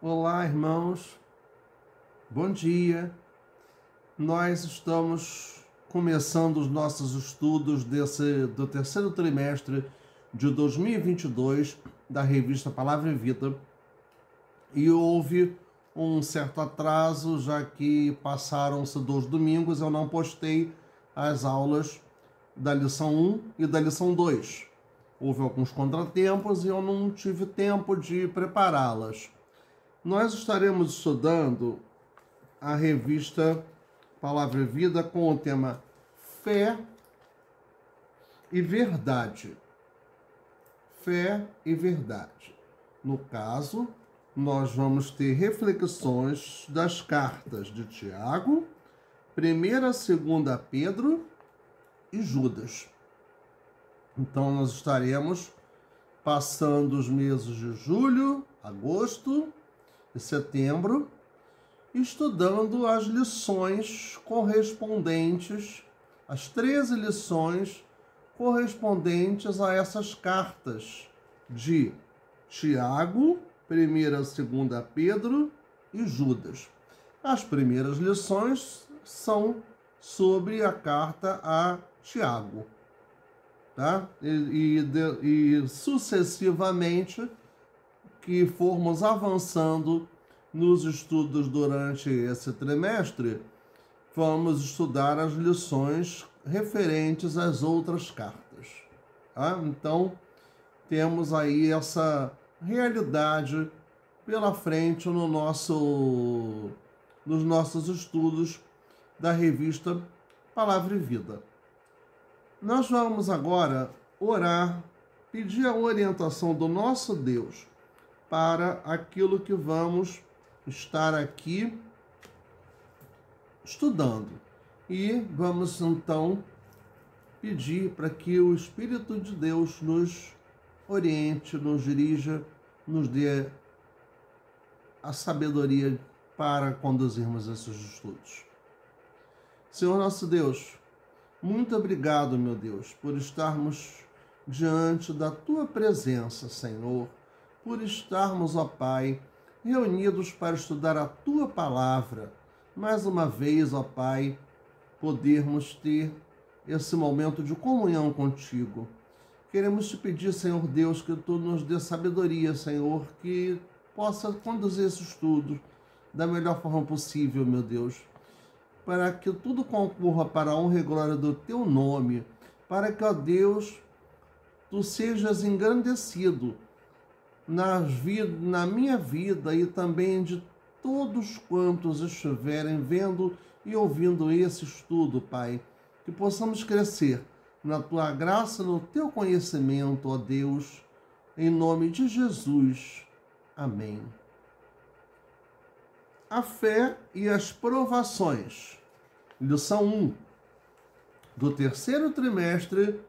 Olá, irmãos. Bom dia. Nós estamos começando os nossos estudos do terceiro trimestre de 2022 da revista Palavra e Vida. E houve um certo atraso, já que passaram-se 2 domingos, eu não postei as aulas da lição 1 e da lição 2. Houve alguns contratempos e eu não tive tempo de prepará-las. Nós estaremos estudando a revista Palavra e Vida com o tema Fé e Verdade. Fé e Verdade. No caso, nós vamos ter reflexões das cartas de Tiago, 1ª, 2ª Pedro e Judas. Então, nós estaremos passando os meses de julho, agosto e setembro, estudando as lições correspondentes, as 13 lições correspondentes a essas cartas de Tiago, 1ª, 2ª Pedro e Judas. As primeiras lições são sobre a carta a Tiago, tá? E sucessivamente, que formos avançando nos estudos durante esse trimestre, vamos estudar as lições referentes às outras cartas. Tá? Então, temos aí essa realidade pela frente nos nossos estudos da revista Palavra e Vida. Nós vamos agora orar, pedir a orientação do nosso Deus para aquilo que vamos estar aqui estudando. E vamos então pedir para que o Espírito de Deus nos oriente, nos dirija, nos dê a sabedoria para conduzirmos esses estudos. Senhor nosso Deus, muito obrigado, meu Deus, por estarmos diante da Tua presença, Senhor, por estarmos, ó Pai, reunidos para estudar a Tua Palavra. Mais uma vez, ó Pai, podermos ter esse momento de comunhão contigo. Queremos te pedir, Senhor Deus, que Tu nos dê sabedoria, Senhor, que possa conduzir esse estudo da melhor forma possível, meu Deus, para que tudo concorra para a honra e glória do Teu nome, para que, ó Deus, Tu sejas engrandecido na minha vida e também de todos quantos estiverem vendo e ouvindo esse estudo, Pai. Que possamos crescer na Tua graça, no Teu conhecimento, ó Deus, em nome de Jesus. Amém. A fé e as provações. Lição 1 do terceiro trimestre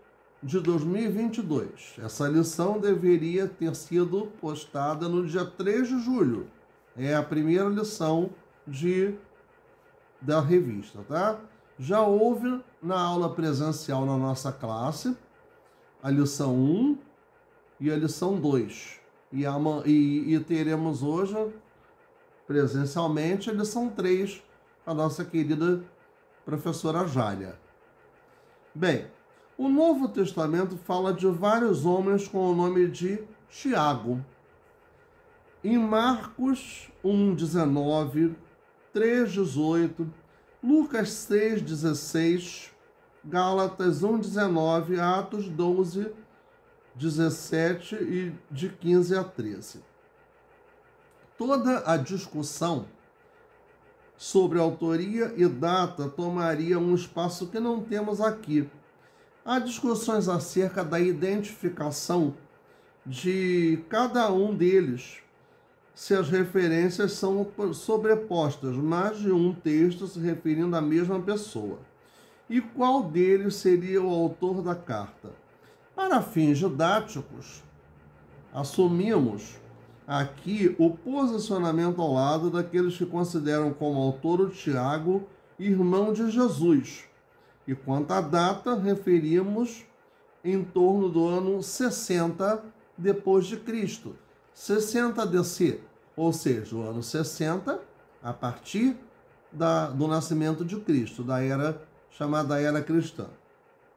de 2022. Essa lição deveria ter sido postada no dia 3 de julho. É a primeira lição da revista, tá? Já houve na aula presencial na nossa classe a lição 1 e a lição 2. E teremos hoje, presencialmente, a lição 3, a nossa querida professora Jália. Bem, o Novo Testamento fala de vários homens com o nome de Tiago. Em Marcos 1,19, 3,18, Lucas 6,16, Gálatas 1,19, Atos 12, 17 e de 15 a 13. Toda a discussão sobre autoria e data tomaria um espaço que não temos aqui. Há discussões acerca da identificação de cada um deles, se as referências são sobrepostas, mais de um texto se referindo à mesma pessoa. E qual deles seria o autor da carta? Para fins didáticos, assumimos aqui o posicionamento ao lado daqueles que consideram como autor o Tiago, irmão de Jesus. E quanto à data, referimos em torno do ano 60 depois de Cristo. 60 DC, ou seja, o ano 60, a partir do nascimento de Cristo, da era chamada Era Cristã,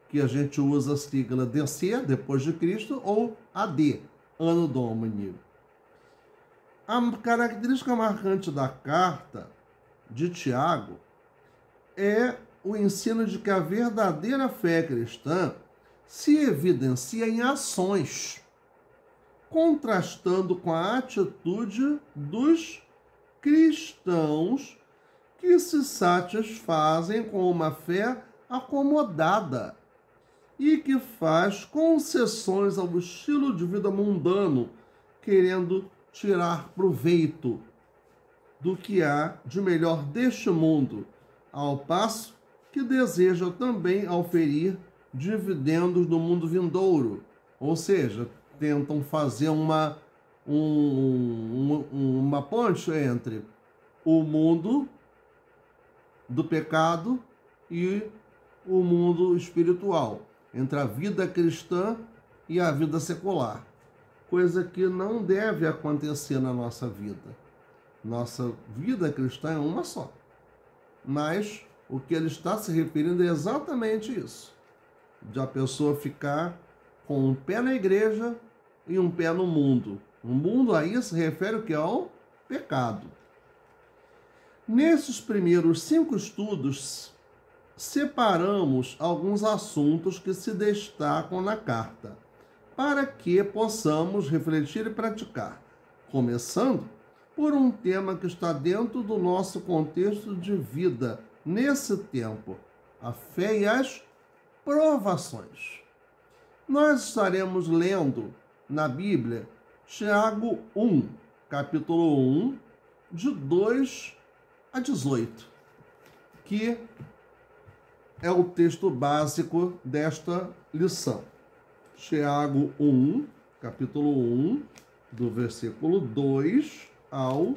que a gente usa a sigla DC, depois de Cristo, ou AD, Ano Domini. A característica marcante da carta de Tiago é o ensino de que a verdadeira fé cristã se evidencia em ações, contrastando com a atitude dos cristãos que se satisfazem com uma fé acomodada e que faz concessões ao estilo de vida mundano, querendo tirar proveito do que há de melhor deste mundo, ao passo que deseja também auferir dividendos no mundo vindouro, ou seja, tentam fazer uma ponte entre o mundo do pecado e o mundo espiritual, entre a vida cristã e a vida secular, coisa que não deve acontecer na nossa vida. Nossa vida cristã é uma só, mas o que ele está se referindo é exatamente isso, de a pessoa ficar com um pé na igreja e um pé no mundo. O mundo aí se refere o que? Ao pecado. Nesses primeiros 5 estudos, separamos alguns assuntos que se destacam na carta, para que possamos refletir e praticar, começando por um tema que está dentro do nosso contexto de vida nesse tempo, a fé e as provações. Nós estaremos lendo na Bíblia Tiago 1, capítulo 1, de 2 a 18, que é o texto básico desta lição. Tiago 1, capítulo 1, do versículo 2 ao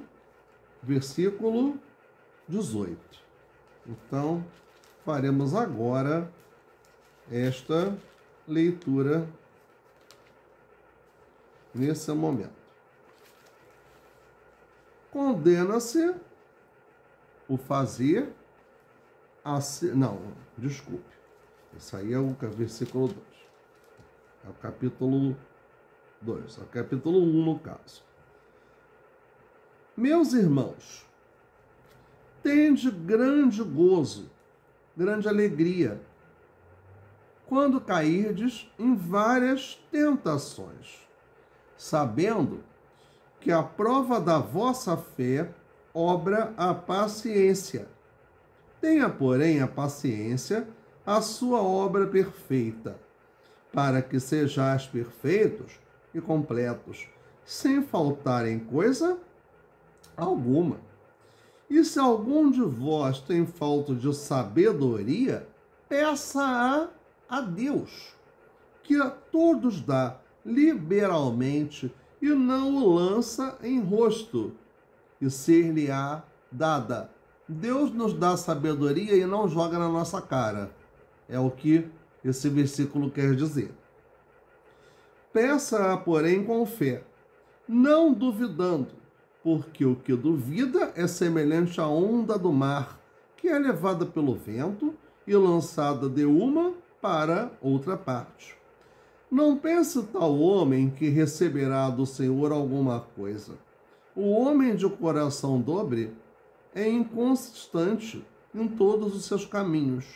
versículo 18. Então, faremos agora esta leitura nesse momento. Condena-se o fazer assim. Não, desculpe. Isso aí é o versículo 2. É o capítulo 2. É o capítulo 1, no caso. Meus irmãos, tende grande gozo, grande alegria, quando cairdes em várias tentações, sabendo que a prova da vossa fé obra a paciência. Tenha, porém, a paciência a sua obra perfeita, para que sejais perfeitos e completos, sem faltar em coisa alguma. E se algum de vós tem falta de sabedoria, peça a Deus, que a todos dá liberalmente e não o lança em rosto, e ser-lhe-á dada. Deus nos dá sabedoria e não joga na nossa cara. É o que esse versículo quer dizer. Peça-a, porém, com fé, não duvidando, porque o que duvida é semelhante à onda do mar, que é levada pelo vento e lançada de uma para outra parte. Não pense tal homem que receberá do Senhor alguma coisa. O homem de coração dobre é inconstante em todos os seus caminhos,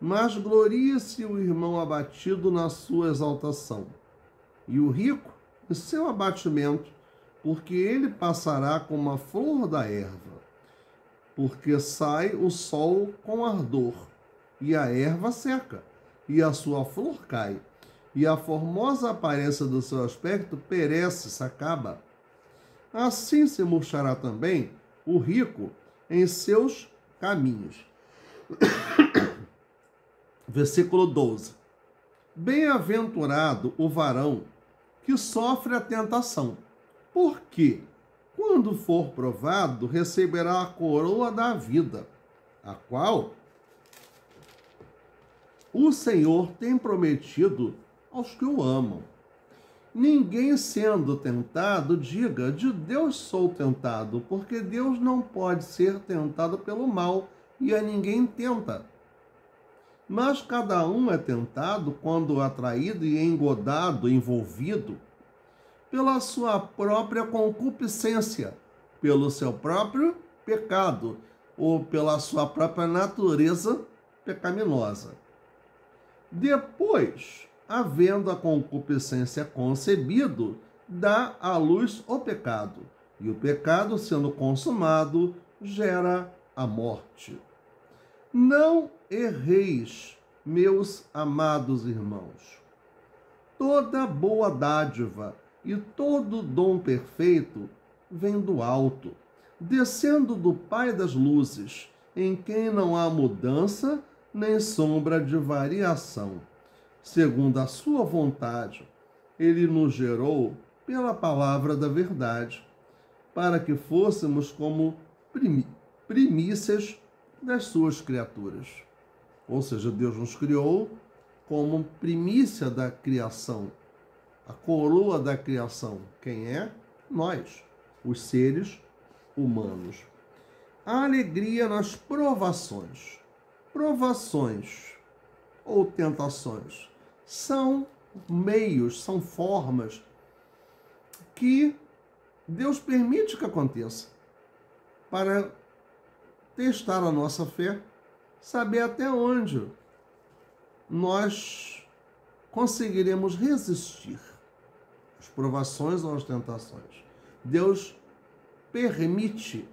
mas gloria-se o irmão abatido na sua exaltação, e o rico em seu abatimento, porque ele passará como a flor da erva, porque sai o sol com ardor, e a erva seca, e a sua flor cai, e a formosa aparência do seu aspecto perece, se acaba. Assim se murchará também o rico em seus caminhos. Versículo 12. Bem-aventurado o varão que sofre a tentação, porque, quando for provado, receberá a coroa da vida, a qual o Senhor tem prometido aos que o amam. ninguém sendo tentado diga, de Deus sou tentado, porque Deus não pode ser tentado pelo mal e a ninguém tenta. Mas cada um é tentado quando atraído e engodado, envolvido pela sua própria concupiscência, pelo seu próprio pecado ou pela sua própria natureza pecaminosa. Depois, havendo a concupiscência concebido, dá à luz o pecado, e o pecado, sendo consumado, gera a morte. Não erreis, meus amados irmãos. Toda boa dádiva e todo dom perfeito vem do alto, descendo do Pai das luzes, em quem não há mudança nem sombra de variação. Segundo a sua vontade, ele nos gerou pela palavra da verdade, para que fôssemos como primícias das suas criaturas. Ou seja, Deus nos criou como primícia da criação, a coroa da criação. Quem é? Nós, os seres humanos. A alegria nas provações. Provações ou tentações são meios, são formas que Deus permite que aconteça para testar a nossa fé, saber até onde nós conseguiremos resistir às provações ou às tentações. Deus permite,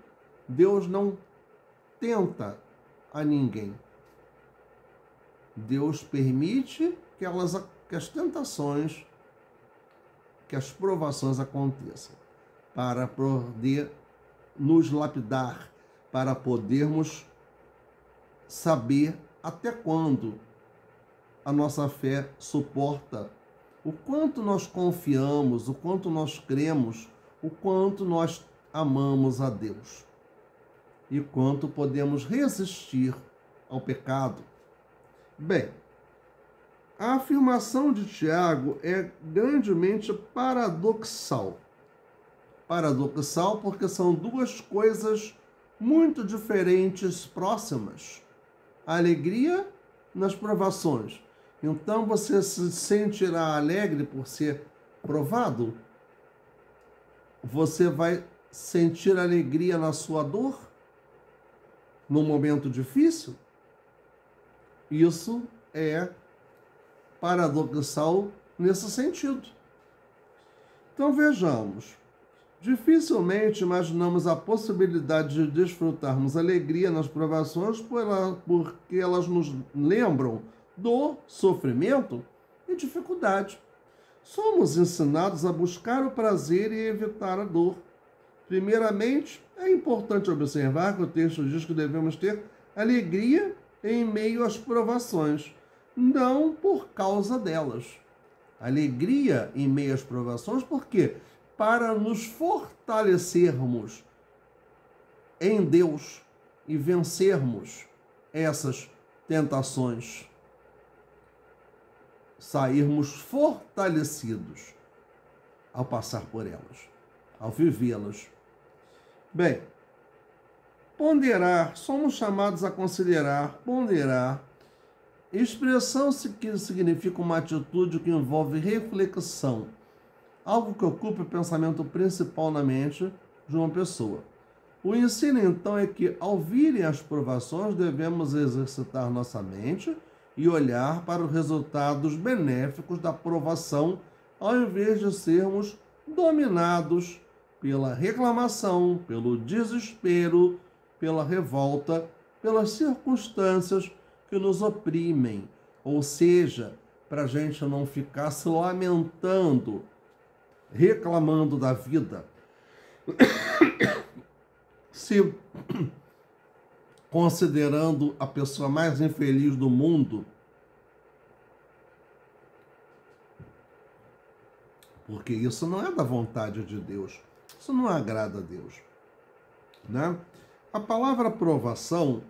Deus não tenta a ninguém. Deus permite que as tentações, que as provações aconteçam, para poder nos lapidar, para podermos saber até quando a nossa fé suporta, o quanto nós confiamos, o quanto nós cremos, o quanto nós amamos a Deus e quanto podemos resistir ao pecado. Bem, a afirmação de Tiago é grandemente paradoxal. Paradoxal porque são duas coisas muito diferentes, próximas. A alegria nas provações. Então você se sentirá alegre por ser provado? Você vai sentir alegria na sua dor? No momento difícil? Isso é paradoxal nesse sentido. Então vejamos. Dificilmente imaginamos a possibilidade de desfrutarmos alegria nas provações porque elas nos lembram do sofrimento e dificuldade. Somos ensinados a buscar o prazer e evitar a dor. Primeiramente, é importante observar que o texto diz que devemos ter alegria em meio às provações, não por causa delas. Alegria em meio às provações, por quê? Para nos fortalecermos em Deus e vencermos essas tentações, sairmos fortalecidos ao passar por elas, ao vivê-las. Bem, ponderar, somos chamados a considerar, ponderar, expressão que significa uma atitude que envolve reflexão, algo que ocupa o pensamento principal na mente de uma pessoa. O ensino, então, é que, ao virem as provações, devemos exercitar nossa mente e olhar para os resultados benéficos da provação, ao invés de sermos dominados pela reclamação, pelo desespero, pela revolta, pelas circunstâncias que nos oprimem. Ou seja, para a gente não ficar se lamentando, reclamando da vida, se considerando a pessoa mais infeliz do mundo, porque isso não é da vontade de Deus, isso não agrada a Deus, né? A palavra provação,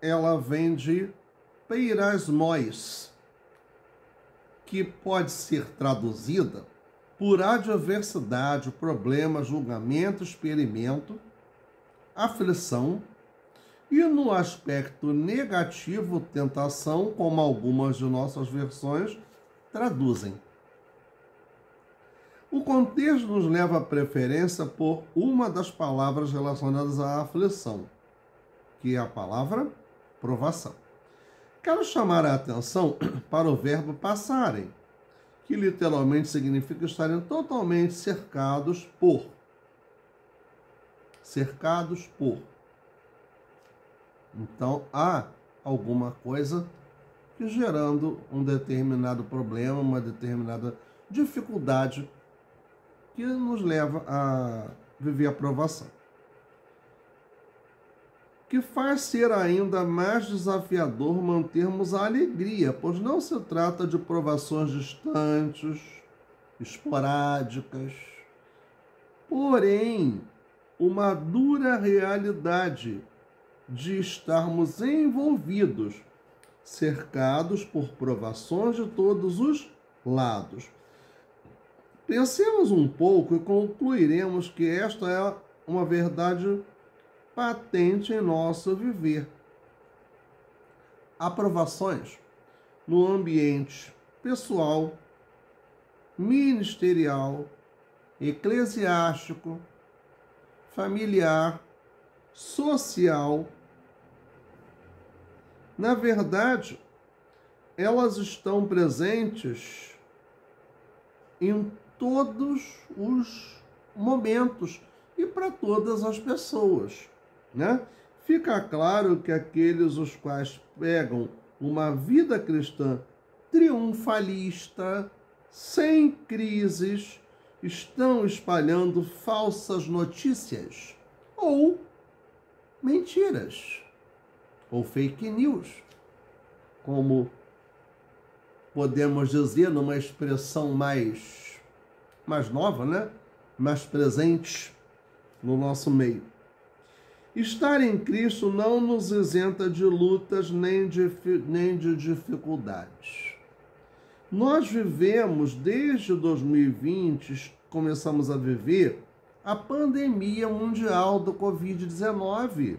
ela vem de peirasmos, que pode ser traduzida por adversidade, problema, julgamento, experimento, aflição, e no aspecto negativo, tentação, como algumas de nossas versões traduzem. O contexto nos leva à preferência por uma das palavras relacionadas à aflição, que é a palavra provação. Quero chamar a atenção para o verbo passarem, que literalmente significa estarem totalmente cercados por. Cercados por. Então, há alguma coisa que gerando um determinado problema, uma determinada dificuldade que nos leva a viver a provação. Que faz ser ainda mais desafiador mantermos a alegria, pois não se trata de provações distantes, esporádicas, porém, uma dura realidade de estarmos envolvidos, cercados por provações de todos os lados. Pensemos um pouco e concluiremos que esta é uma verdade patente em nosso viver. Há provações no ambiente pessoal, ministerial, eclesiástico, familiar, social. Na verdade, elas estão presentes em todos os momentos e para todas as pessoas, né? Fica claro que aqueles os quais pegam uma vida cristã triunfalista, sem crises, estão espalhando falsas notícias ou mentiras ou fake news, como podemos dizer numa expressão mais nova, né? Mais presente no nosso meio. Estar em Cristo não nos isenta de lutas nem de dificuldades. Nós vivemos desde 2020, começamos a viver a pandemia mundial do Covid-19.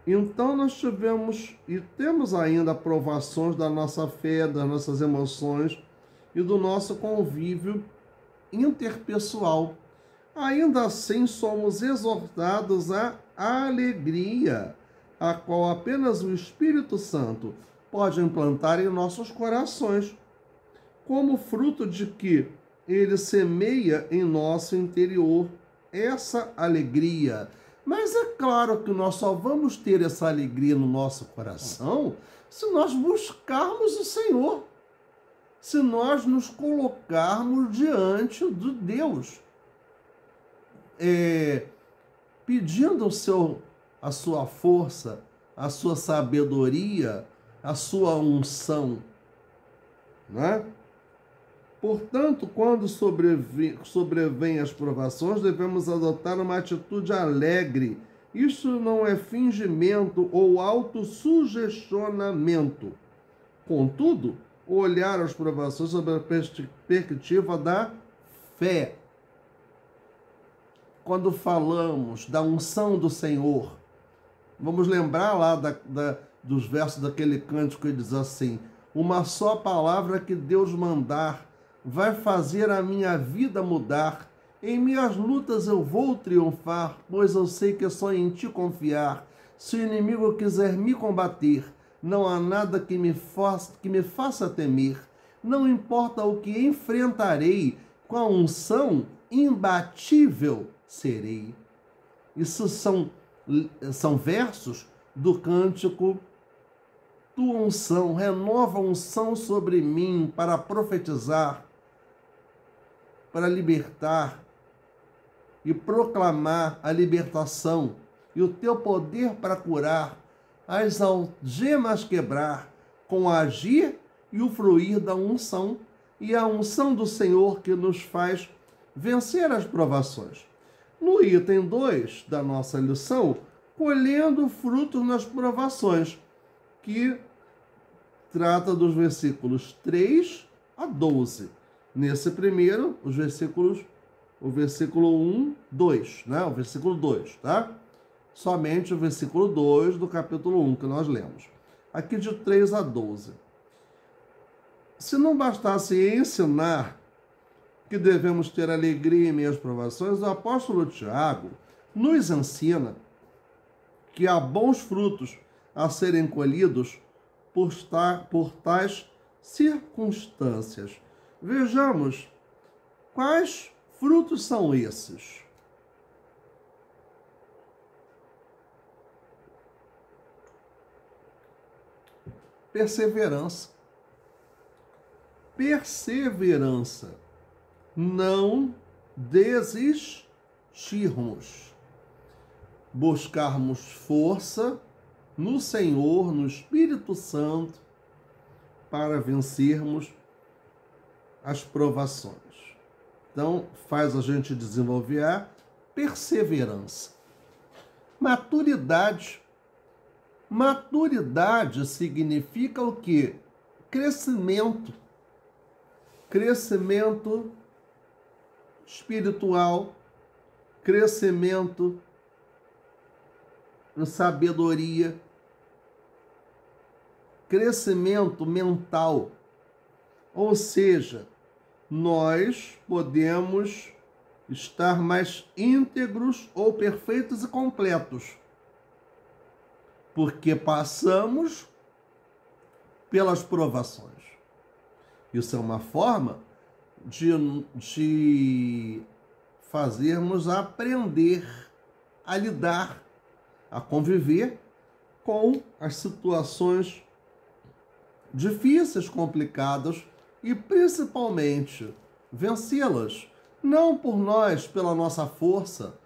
Então nós tivemos e temos ainda provações da nossa fé, das nossas emoções e do nosso convívio interpessoal. Ainda assim somos exortados à alegria, a qual apenas o Espírito Santo pode implantar em nossos corações, como fruto de que ele semeia em nosso interior essa alegria. Mas é claro que nós só vamos ter essa alegria no nosso coração se nós buscarmos o Senhor, se nós nos colocarmos diante de Deus, pedindo a sua força, a sua sabedoria, a sua unção, né? Portanto, quando sobrevêm as provações, devemos adotar uma atitude alegre. Isso não é fingimento ou autossugestionamento. Contudo, olhar as provações sob a perspectiva da fé. Quando falamos da unção do Senhor, vamos lembrar lá dos versos daquele cântico que diz assim: uma só palavra que Deus mandar vai fazer a minha vida mudar. Em minhas lutas eu vou triunfar, pois eu sei que é só em ti confiar. Se o inimigo quiser me combater, não há nada que me faça temer. Não importa o que enfrentarei, com a unção imbatível serei. Isso são versos do cântico tua unção, renova a unção sobre mim para profetizar, para libertar e proclamar a libertação e o teu poder para curar, as algemas quebrar, com o agir e o fluir da unção e a unção do Senhor que nos faz vencer as provações. No item 2 da nossa lição, colhendo frutos nas provações, que trata dos versículos 3 a 12. Nesse primeiro, o versículo 1, 2, né? O versículo 2, tá? Somente o versículo 2 do capítulo 1 que nós lemos. Aqui de 3 a 12. Se não bastasse ensinar que devemos ter alegria em meio às provações, o apóstolo Tiago nos ensina que há bons frutos a serem colhidos por tais circunstâncias. Vejamos quais frutos são esses. Perseverança. Perseverança. Não desistirmos. Buscarmos força no Senhor, no Espírito Santo, para vencermos as provações. Então, faz a gente desenvolver a perseverança. Maturidade. Maturidade significa o quê? Crescimento. Crescimento espiritual, crescimento em sabedoria, crescimento mental. Ou seja, nós podemos estar mais íntegros ou perfeitos e completos, porque passamos pelas provações. Isso é uma forma de fazermos aprender a lidar, a conviver com as situações difíceis, complicadas e principalmente vencê-las, não por nós, pela nossa força,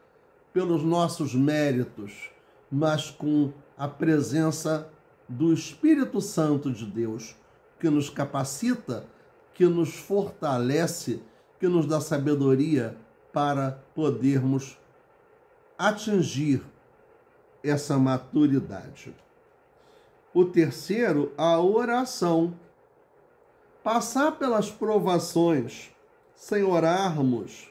pelos nossos méritos, mas com a presença do Espírito Santo de Deus, que nos capacita, que nos fortalece, que nos dá sabedoria para podermos atingir essa maturidade. O terceiro, a oração. Passar pelas provações sem orarmos,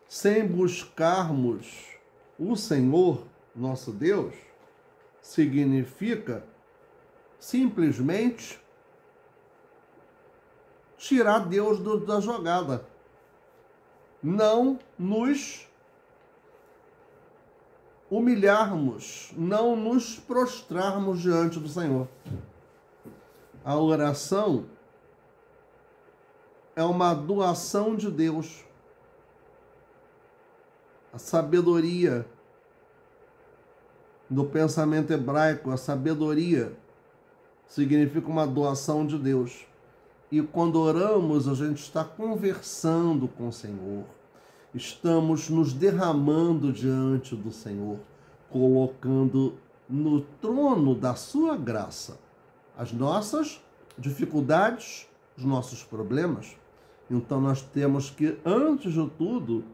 sem buscarmos o Senhor, nosso Deus, significa simplesmente tirar Deus da jogada. Não nos humilharmos, não nos prostrarmos diante do Senhor. A oração é uma doação de Deus. A sabedoria do pensamento hebraico, a sabedoria significa uma doação de Deus. E quando oramos, a gente está conversando com o Senhor. Estamos nos derramando diante do Senhor, colocando no trono da sua graça as nossas dificuldades, os nossos problemas. Então nós temos que, antes de tudo,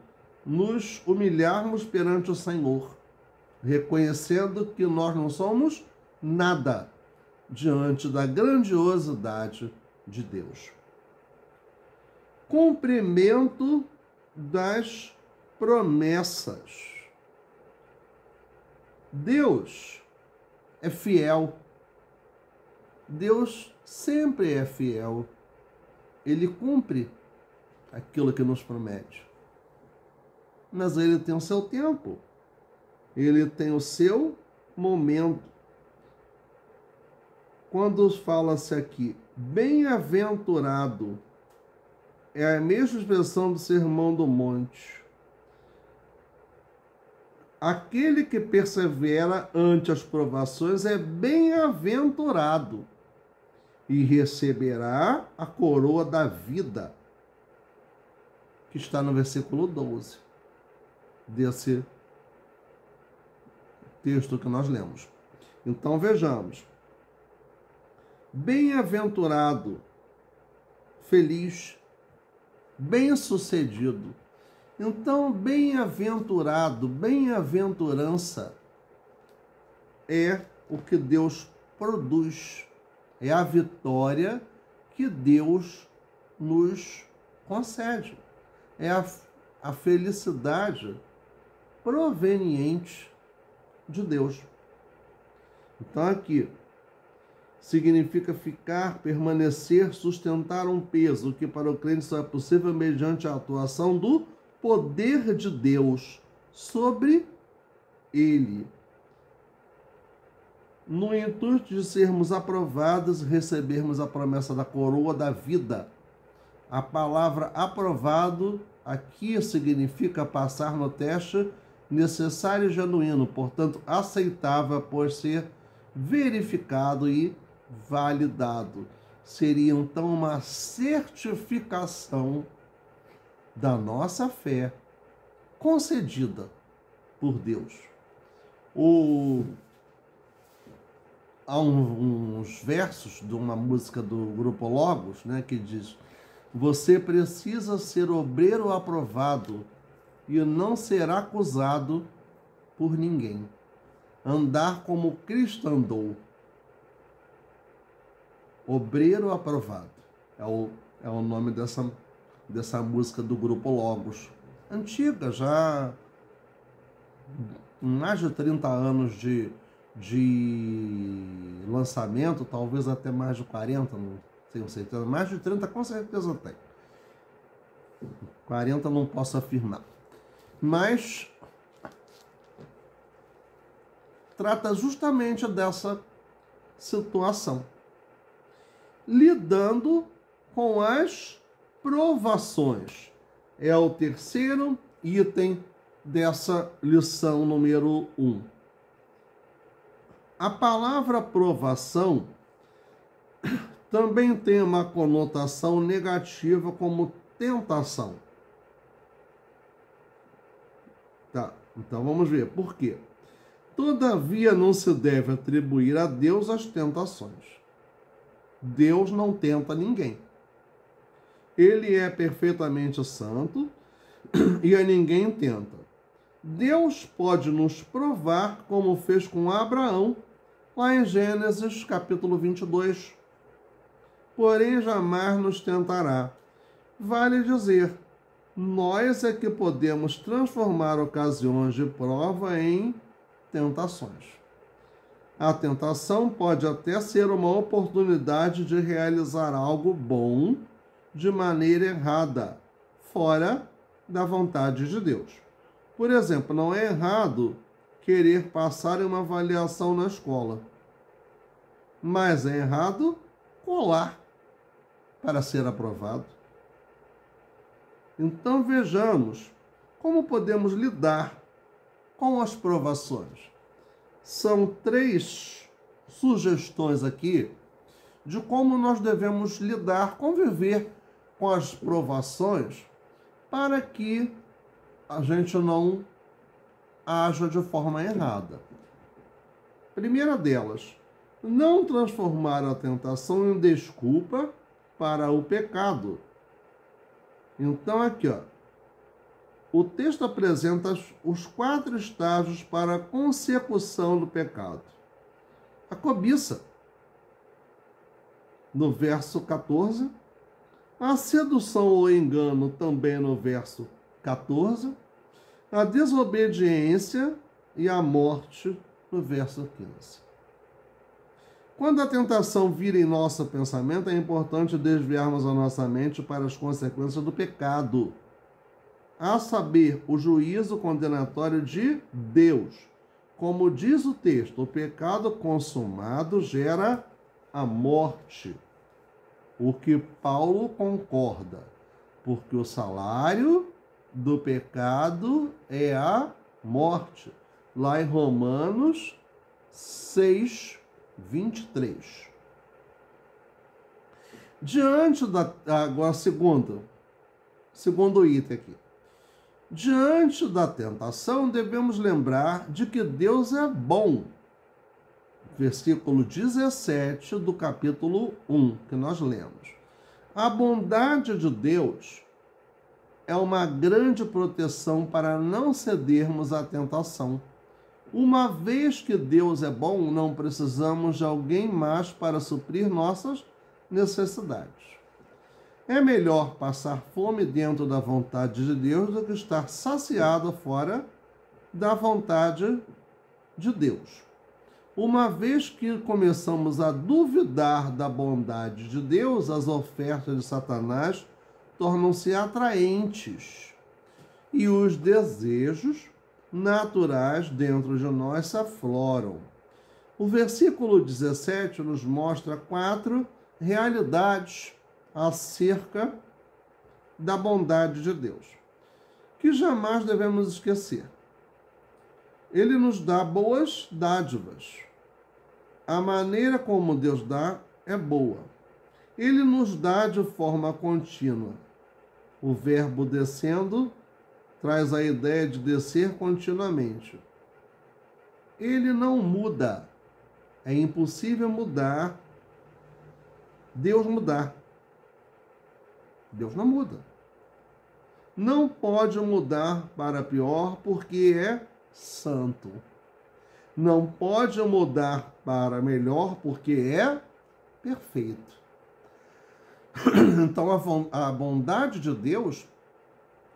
nos humilharmos perante o Senhor, reconhecendo que nós não somos nada diante da grandiosidade de Deus. Cumprimento das promessas. Deus é fiel. Deus sempre é fiel. Ele cumpre aquilo que nos promete. Mas ele tem o seu tempo. Ele tem o seu momento. Quando fala-se aqui, bem-aventurado, é a mesma expressão do Sermão do Monte. Aquele que persevera ante as provações é bem-aventurado e receberá a coroa da vida, que está no versículo 12 desse texto que nós lemos. Então vejamos. Bem-aventurado, feliz, bem-sucedido. Então, bem-aventurado, bem-aventurança é o que Deus produz. É a vitória que Deus nos concede. É a felicidade proveniente de Deus. Então aqui significa ficar, permanecer, sustentar um peso, que para o crente só é possível mediante a atuação do poder de Deus sobre ele, no intuito de sermos aprovados e recebermos a promessa da coroa da vida. A palavra aprovado aqui significa passar no teste necessário e genuíno, portanto aceitável por ser verificado e validado. Seria então uma certificação da nossa fé concedida por Deus. Há uns versos de uma música do Grupo Logos, né, que diz: você precisa ser obreiro aprovado e não será acusado por ninguém. Andar como Cristo andou. Obreiro aprovado. É o nome dessa música do Grupo Logos. Antiga, já mais de 30 anos de lançamento, talvez até mais de 40, não tenho certeza. Mais de 30 com certeza tem. 40 não posso afirmar. Mas trata justamente dessa situação, lidando com as provações. É o terceiro item dessa lição número 1. A palavra provação também tem uma conotação negativa como tentação. Tá, então vamos ver por quê. Todavia não se deve atribuir a Deus as tentações. Deus não tenta ninguém. Ele é perfeitamente santo e a ninguém tenta. Deus pode nos provar, como fez com Abraão, lá em Gênesis capítulo 22. Porém, jamais nos tentará. Vale dizer, nós é que podemos transformar ocasiões de prova em tentações. A tentação pode até ser uma oportunidade de realizar algo bom de maneira errada, fora da vontade de Deus. Por exemplo, não é errado querer passar em uma avaliação na escola, mas é errado colar para ser aprovado. Então vejamos como podemos lidar com as provações. São 3 sugestões aqui de como nós devemos lidar, conviver com as provações, para que a gente não haja de forma errada. Primeira delas, não transformar a tentação em desculpa para o pecado. Então aqui, ó, o texto apresenta os 4 estágios para a consecução do pecado. A cobiça, no verso 14. A sedução ou engano, também no verso 14. A desobediência e a morte, no verso 15. Quando a tentação vira em nosso pensamento, é importante desviarmos a nossa mente para as consequências do pecado, a saber, o juízo condenatório de Deus. Como diz o texto, o pecado consumado gera a morte, o que Paulo concorda, porque o salário do pecado é a morte, lá em Romanos 6, 23. Diante da... Agora, segundo item aqui. Diante da tentação, devemos lembrar de que Deus é bom. Versículo 17 do capítulo 1, que nós lemos. A bondade de Deus é uma grande proteção para não cedermos à tentação. Uma vez que Deus é bom, não precisamos de alguém mais para suprir nossas necessidades. É melhor passar fome dentro da vontade de Deus do que estar saciado fora da vontade de Deus. Uma vez que começamos a duvidar da bondade de Deus, as ofertas de Satanás tornam-se atraentes e os desejos naturais dentro de nós se afloram. O versículo 17 nos mostra 4 realidades acerca da bondade de Deus, que jamais devemos esquecer. Ele nos dá boas dádivas. A maneira como Deus dá é boa. Ele nos dá de forma contínua. O verbo descendo traz a ideia de descer continuamente. Ele não muda. É impossível mudar. Deus mudar. Deus não muda. Não pode mudar para pior porque é santo. Não pode mudar para melhor porque é perfeito. Então a bondade de Deus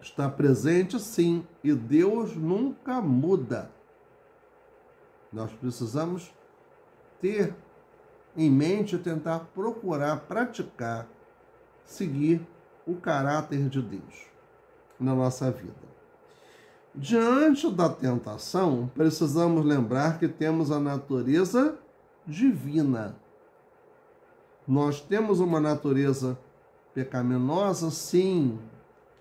está presente sim, e Deus nunca muda. Nós precisamos ter em mente, tentar procurar praticar, seguir o caráter de Deus na nossa vida. Diante da tentação, precisamos lembrar que temos a natureza divina. Nós temos uma natureza pecaminosa, sim,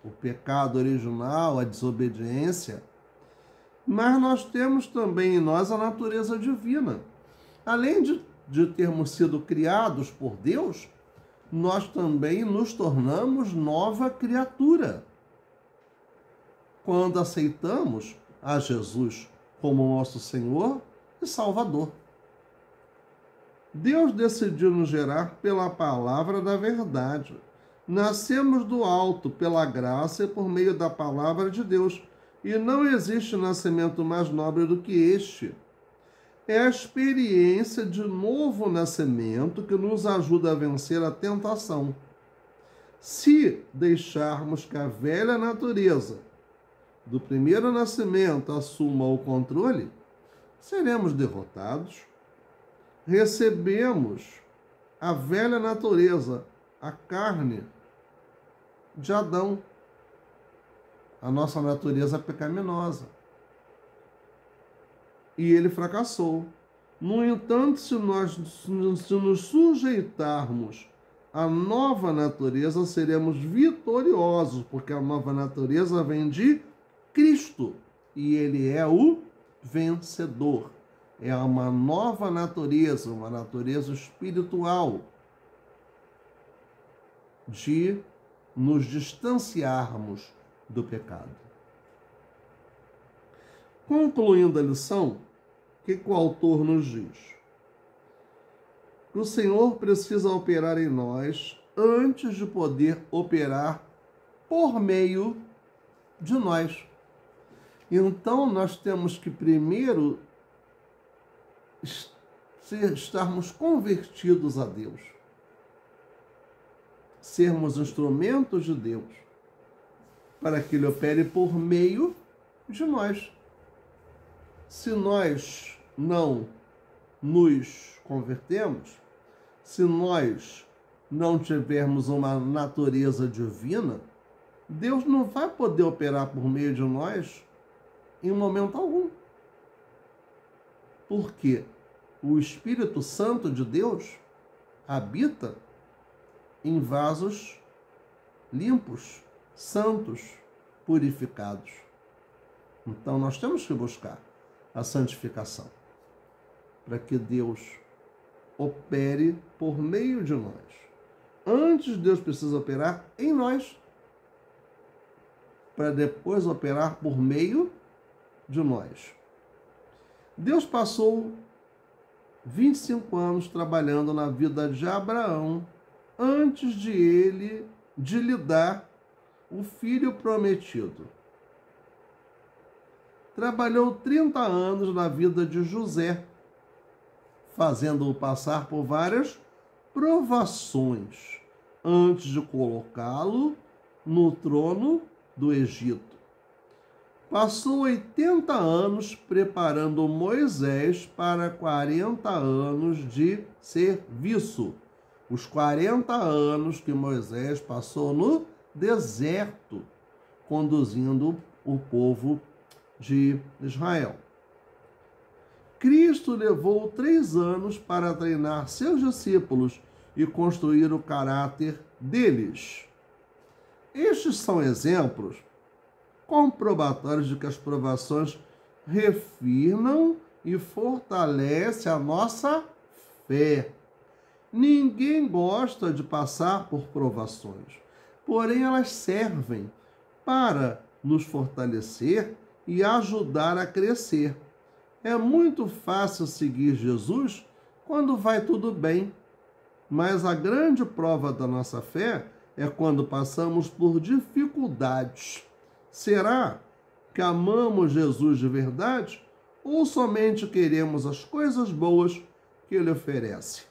o pecado original, a desobediência, mas nós temos também em nós a natureza divina. Além de termos sido criados por Deus, nós também nos tornamos nova criatura quando aceitamos a Jesus como nosso Senhor e Salvador. Deus decidiu nos gerar pela palavra da verdade. Nascemos do alto pela graça e por meio da palavra de Deus, e não existe nascimento mais nobre do que este. É a experiência de novo nascimento que nos ajuda a vencer a tentação. Se deixarmos que a velha natureza do primeiro nascimento assuma o controle, seremos derrotados. Recebemos a velha natureza, a carne de Adão, a nossa natureza pecaminosa. E ele fracassou. No entanto, se nos sujeitarmos à nova natureza, seremos vitoriosos, porque a nova natureza vem de Cristo e ele é o vencedor. É uma nova natureza, uma natureza espiritual de nos distanciarmos do pecado. Concluindo a lição, o que o autor nos diz? O Senhor precisa operar em nós antes de poder operar por meio de nós. Então, nós temos que primeiro estarmos convertidos a Deus, sermos instrumentos de Deus, para que Ele opere por meio de nós. Se nós não nos convertemos, se nós não tivermos uma natureza divina, Deus não vai poder operar por meio de nós em momento algum. Porque o Espírito Santo de Deus habita em vasos limpos, santos, purificados. Então nós temos que buscar a santificação para que Deus opere por meio de nós. Antes, Deus precisa operar em nós, para depois operar por meio de nós. Deus passou 25 anos trabalhando na vida de Abraão antes de lhe dar o filho prometido. Trabalhou 30 anos na vida de José, fazendo-o passar por várias provações, antes de colocá-lo no trono do Egito. Passou 80 anos preparando Moisés para 40 anos de serviço. Os 40 anos que Moisés passou no deserto, conduzindo o povo de Israel. Cristo levou 3 anos para treinar seus discípulos e construir o caráter deles. Estes são exemplos comprobatórios de que as provações refirmam e fortalecem a nossa fé. Ninguém gosta de passar por provações, porém elas servem para nos fortalecer e ajudar a crescer. É muito fácil seguir Jesus quando vai tudo bem, mas a grande prova da nossa fé é quando passamos por dificuldades. Será que amamos Jesus de verdade ou somente queremos as coisas boas que Ele oferece?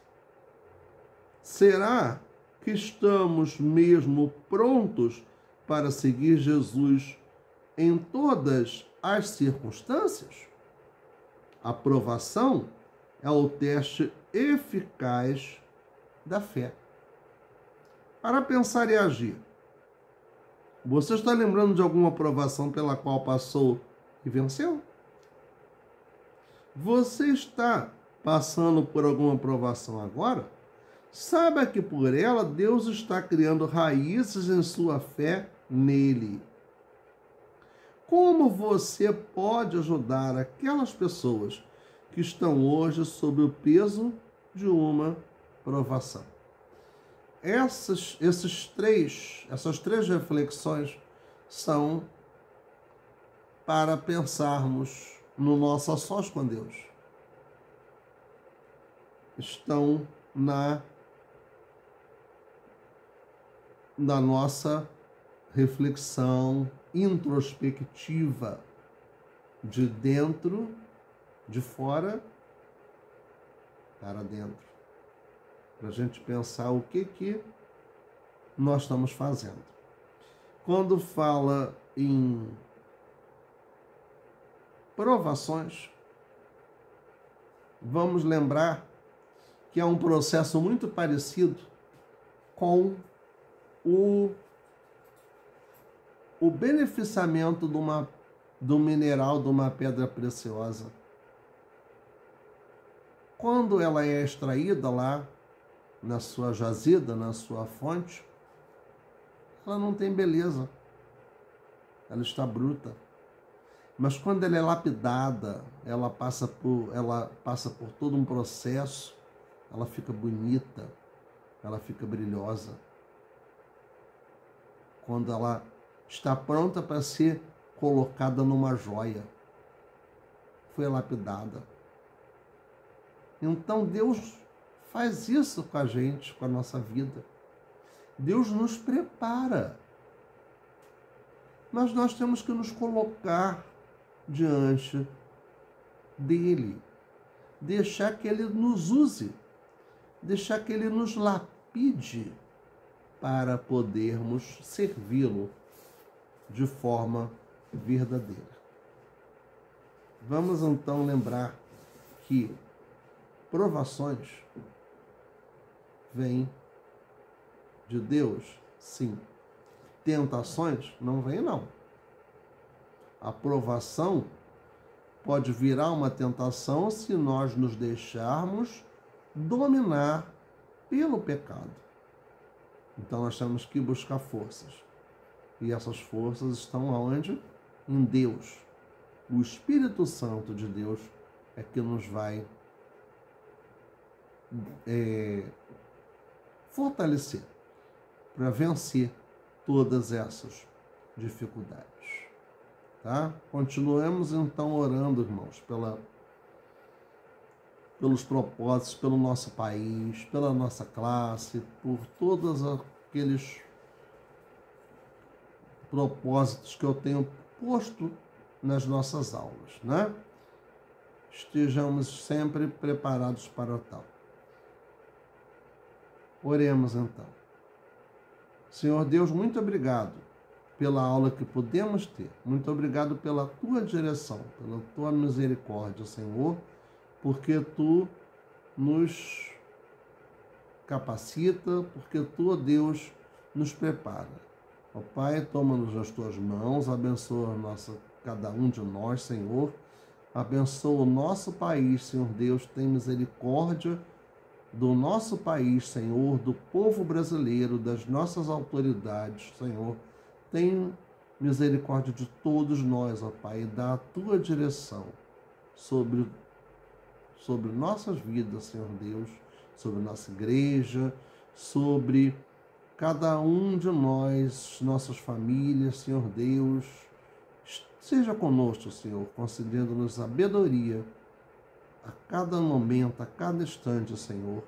Será que estamos mesmo prontos para seguir Jesus em todas as circunstâncias? A provação é o teste eficaz da fé. Para pensar e agir. Você está lembrando de alguma provação pela qual passou e venceu? Você está passando por alguma provação agora? Saiba que por ela Deus está criando raízes em sua fé nele. Como você pode ajudar aquelas pessoas que estão hoje sob o peso de uma provação? Essas três reflexões são para pensarmos no nosso a sós com Deus. Estão na nossa reflexão introspectiva, de dentro, de fora para dentro. Para a gente pensar o que nós estamos fazendo. Quando fala em provações, vamos lembrar que é um processo muito parecido com o beneficiamento do mineral de uma pedra preciosa. Quando ela é extraída lá na sua jazida, na sua fonte, ela não tem beleza. Ela está bruta. Mas quando ela é lapidada, ela passa por todo um processo, ela fica bonita, ela fica brilhosa. Quando ela está pronta para ser colocada numa joia, foi lapidada. Então Deus faz isso com a gente, com a nossa vida. Deus nos prepara. Mas nós temos que nos colocar diante dele. Deixar que ele nos use. Deixar que ele nos lapide para podermos servi-lo de forma verdadeira. Vamos então lembrar que provações vêm de Deus, sim. Tentações não vêm, não. A provação pode virar uma tentação se nós nos deixarmos dominar pelo pecado. Então nós temos que buscar forças. E essas forças estão aonde? Em Deus. O Espírito Santo de Deus é que nos vai fortalecer para vencer todas essas dificuldades. Tá? Continuemos então orando, irmãos, pelos propósitos, pelo nosso país, pela nossa classe, por todos aqueles propósitos que eu tenho posto nas nossas aulas, né? Estejamos sempre preparados para tal. Oremos então. Senhor Deus, muito obrigado pela aula que pudemos ter. Muito obrigado pela tua direção, pela tua misericórdia, Senhor, porque tu nos capacita, porque tu, ó Deus, nos prepara. Ó Pai, toma-nos nas tuas mãos, abençoa cada um de nós, Senhor. Abençoa o nosso país, Senhor Deus, tem misericórdia do nosso país, Senhor, do povo brasileiro, das nossas autoridades, Senhor. Tem misericórdia de todos nós, ó Pai, e dá a tua direção sobre nossas vidas, Senhor Deus, sobre nossa igreja, sobre cada um de nós, nossas famílias, Senhor Deus. Seja conosco, Senhor, concedendo-nos sabedoria a cada momento, a cada instante, Senhor.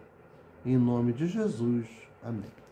Em nome de Jesus. Amém.